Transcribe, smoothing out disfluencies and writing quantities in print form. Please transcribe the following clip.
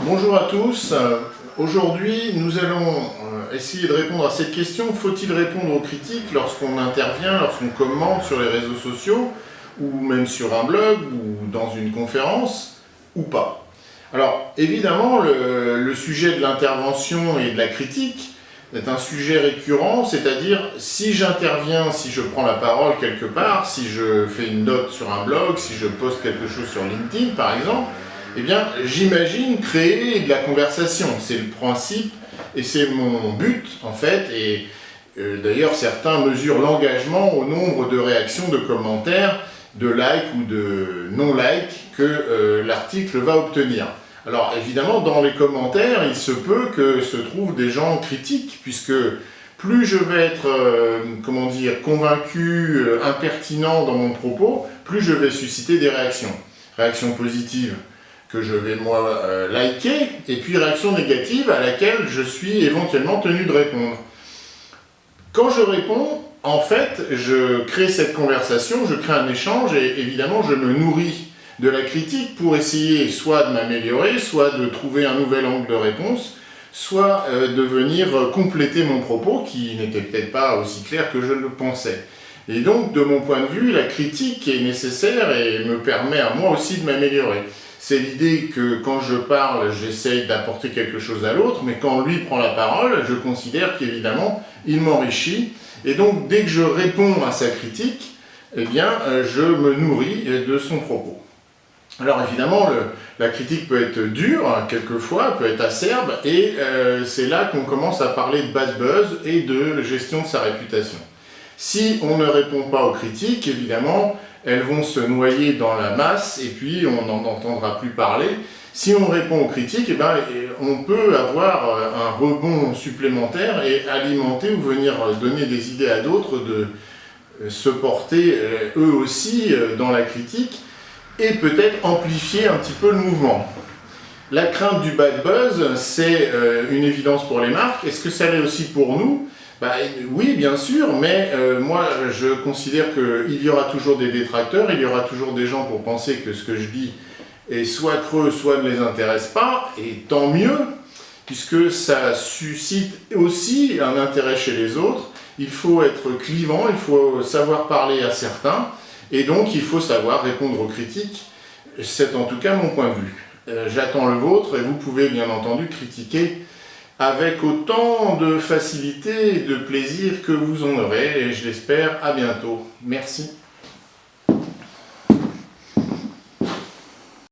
Bonjour à tous. Aujourd'hui, nous allons essayer de répondre à cette question. Faut-il répondre aux critiques lorsqu'on intervient, lorsqu'on commente sur les réseaux sociaux, ou même sur un blog, ou dans une conférence, ou pas? Alors, évidemment, le sujet de l'intervention et de la critique est un sujet récurrent, c'est-à-dire si j'interviens, si je prends la parole quelque part, si je fais une note sur un blog, si je poste quelque chose sur LinkedIn par exemple, eh bien j'imagine créer de la conversation. C'est le principe et c'est mon but en fait. Et d'ailleurs certains mesurent l'engagement au nombre de réactions, de commentaires, de likes ou de non-likes que l'article va obtenir. Alors évidemment, dans les commentaires, il se peut que se trouvent des gens critiques, puisque plus je vais être, convaincu, impertinent dans mon propos, plus je vais susciter des réactions. Réactions positives que je vais moi liker, et puis réactions négatives à laquelle je suis éventuellement tenu de répondre. Quand je réponds, en fait, je crée cette conversation, je crée un échange, et évidemment je me nourris de la critique pour essayer soit de m'améliorer, soit de trouver un nouvel angle de réponse, soit de venir compléter mon propos qui n'était peut-être pas aussi clair que je le pensais. Et donc, de mon point de vue, la critique est nécessaire et me permet à moi aussi de m'améliorer. C'est l'idée que quand je parle, j'essaye d'apporter quelque chose à l'autre, mais quand lui prend la parole, je considère qu'évidemment, il m'enrichit. Et donc, dès que je réponds à sa critique, eh bien, je me nourris de son propos. Alors évidemment, la critique peut être dure, quelquefois, peut être acerbe, et c'est là qu'on commence à parler de bad buzz et de gestion de sa réputation. Si on ne répond pas aux critiques, évidemment, elles vont se noyer dans la masse, et puis on n'en entendra plus parler. Si on répond aux critiques, eh ben, on peut avoir un rebond supplémentaire et alimenter ou venir donner des idées à d'autres de se porter eux aussi dans la critique, et peut-être amplifier un petit peu le mouvement. La crainte du bad buzz, c'est une évidence pour les marques. Est-ce que ça l'est aussi pour nous? Oui, bien sûr, mais moi je considère qu'il y aura toujours des détracteurs, il y aura toujours des gens pour penser que ce que je dis est soit creux, soit ne les intéresse pas, et tant mieux, puisque ça suscite aussi un intérêt chez les autres. Il faut être clivant, il faut savoir parler à certains, et donc il faut savoir répondre aux critiques. C'est en tout cas mon point de vue. J'attends le vôtre, et vous pouvez bien entendu critiquer avec autant de facilité et de plaisir que vous en aurez, et je l'espère à bientôt. Merci.